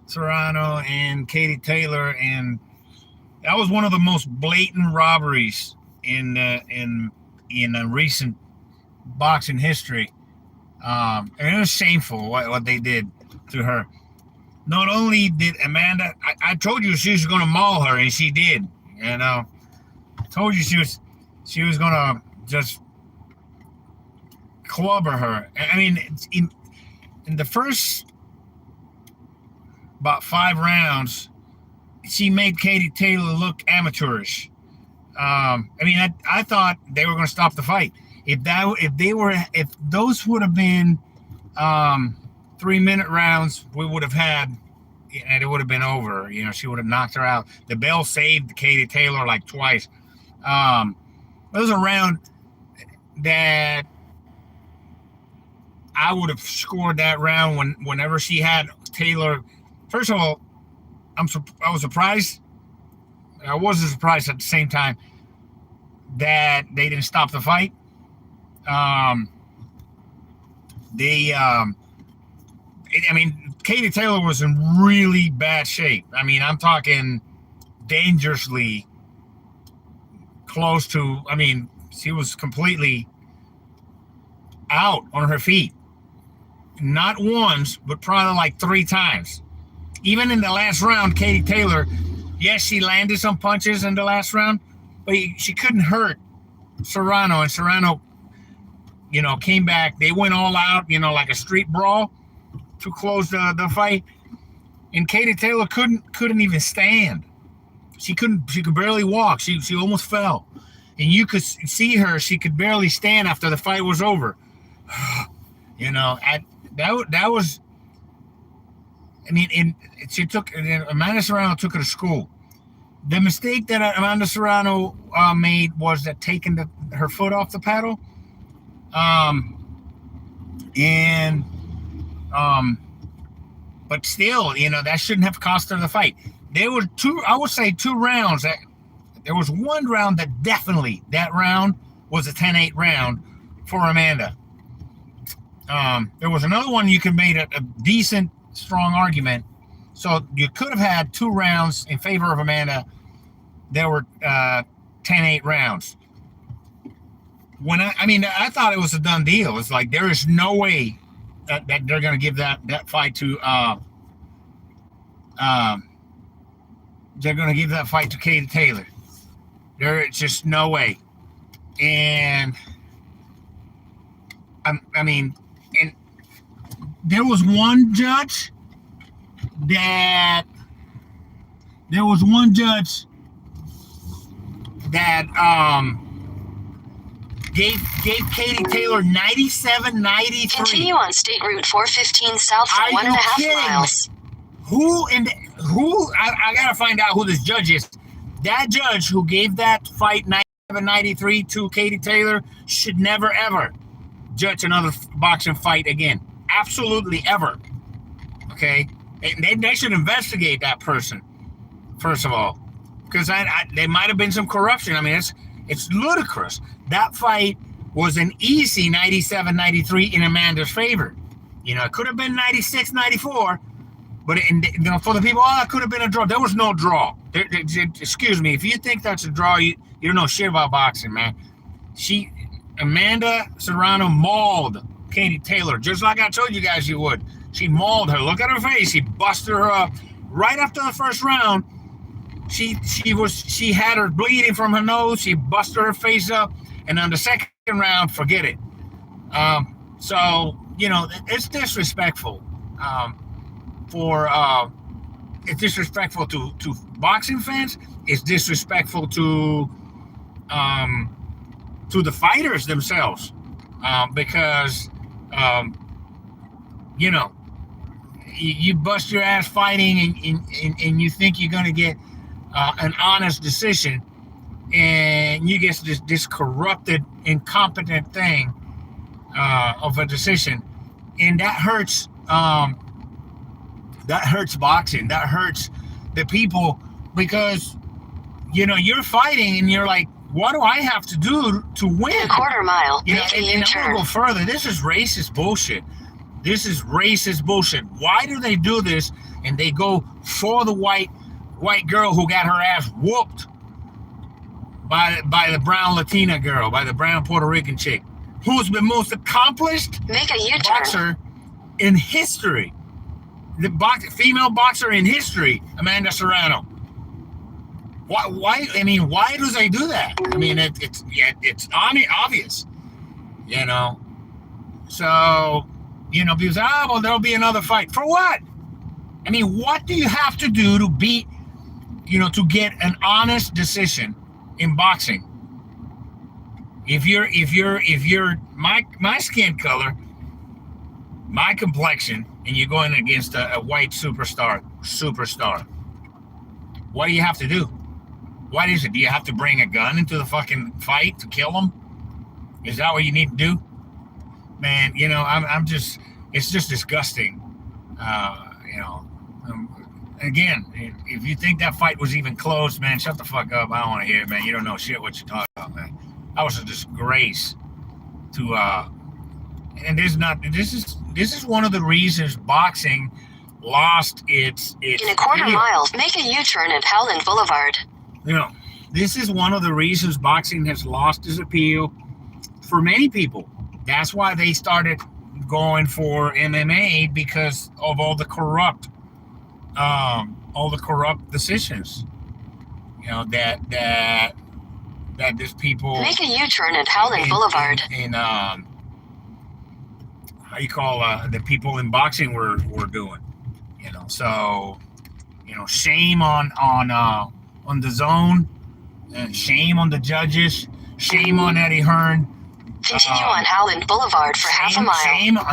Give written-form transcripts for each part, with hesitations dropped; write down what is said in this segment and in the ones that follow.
Serrano and Katie Taylor, and that was one of the most blatant robberies in recent boxing history. And it was shameful what they did to her. Not only did Amanda, I told you she was going to maul her, and she did. You know, I told you she was going to just clobber her. I mean, in the first about 5 rounds, she made Katie Taylor look amateurish. I mean, I thought they were going to stop the fight. If those would have been 3-minute rounds, we would have had, and it would have been over. You know, she would have knocked her out. The bell saved Katie Taylor like twice. It was a round that I would have scored that round whenever she had Taylor. First of all, I was surprised. I wasn't surprised at the same time that they didn't stop the fight. Katie Taylor was in really bad shape. I mean, I'm talking dangerously close to, she was completely out on her feet. Not once, but probably like 3 times. Even in the last round, Katie Taylor, yes, she landed some punches in the last round, but she couldn't hurt Serrano. And Serrano, came back. They went all out, like a street brawl to close the fight. And Katie Taylor couldn't even stand. She could barely walk. She almost fell. And you could see her. She could barely stand after the fight was over. That was. Amanda Serrano took her to school. The mistake that Amanda Serrano made was that taking her foot off the paddle. But still, that shouldn't have cost her the fight. There were 2 rounds. There was one round that round was a 10-8 round for Amanda. There was another one you could make a decent, strong argument. So you could have had 2 rounds in favor of Amanda. There were 10-8 rounds. I thought it was a done deal. It's like there is no way that they're going to give that fight to they're going to give that fight to Katie Taylor. There's just no way. And and there was one judge that gave Katie Taylor 97-93. Continue on State Route 415 south for 1.5 miles. I gotta find out who this judge is. That judge who gave that fight 97-93 to Katie Taylor should never ever judge another boxing fight again. Absolutely ever. Okay? They should investigate that person, first of all. Because there might have been some corruption. It's ludicrous. That fight was an easy 97-93 in Amanda's favor. It could have been 96-94, but for the people, it could have been a draw. There was no draw. Excuse me, if you think that's a draw, you don't know shit about boxing, man. Amanda Serrano mauled Katie Taylor, just like I told you guys she would. She mauled her. Look at her face. She busted her up. Right after the first round, she had her bleeding from her nose. She busted her face up. And on the second round, forget it. It's disrespectful. It's disrespectful to boxing fans. It's disrespectful to the fighters themselves, because you bust your ass fighting and you think you're gonna get an honest decision, and you get this corrupted, incompetent thing of a decision, and that hurts. That hurts boxing. That hurts the people, because you're fighting and you're like, what do I have to do to win? In a quarter mile, and I'm gonna go further. This is racist bullshit. Why do they do this and they go for the white girl who got her ass whooped by the brown Latina girl, by the brown Puerto Rican chick, who's the most accomplished Make a U-turn. boxer in history. The female boxer in history, Amanda Serrano. Why? I mean, why does they do that? I mean, it's obvious, you know. So, you know, because well, there'll be another fight. For what? I mean, what do you have to do to beat, you know, to get an honest decision in boxing? If you're my skin color, my complexion, and you're going against a white superstar, what do you have to do? What is it? Do you have to bring a gun into the fucking fight to kill them? Is that what you need to do? Man, you know, I'm just, it's just disgusting. You know, again, if you think that fight was even close, man, shut the fuck up. I don't want to hear it, man. You don't know shit what you're talking about, man. That was a disgrace to, and this is one of the reasons boxing lost its in a quarter mile, make a U-turn at Howland Boulevard. You know, this is one of the reasons boxing has lost its appeal for many people. That's why they started going for MMA, because of all the corrupt decisions. You know, that there's people. Make a U-turn at Howland Boulevard. In how you call the people in boxing were doing. You know, so, you know, shame on the zone, and shame on the judges, shame on Eddie Hearn. Continue on Howland Boulevard for half a mile.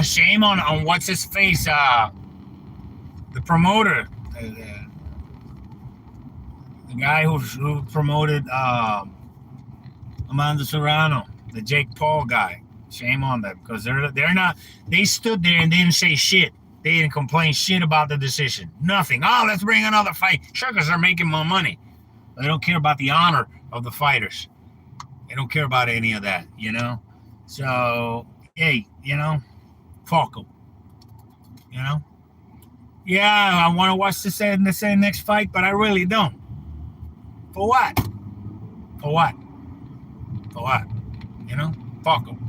Shame on what's his face, the promoter, the guy who promoted Amanda Serrano, the Jake Paul guy. Shame on them, because they're not. They stood there and didn't say shit. They didn't complain shit about the decision. Nothing. Oh, let's bring another fight. Sure, because they're making more money. They don't care about the honor of the fighters. They don't care about any of that, you know? So, hey, you know, fuck them. You know? Yeah, I want to watch the next fight, but I really don't. For what? For what? For what? You know? Fuck them.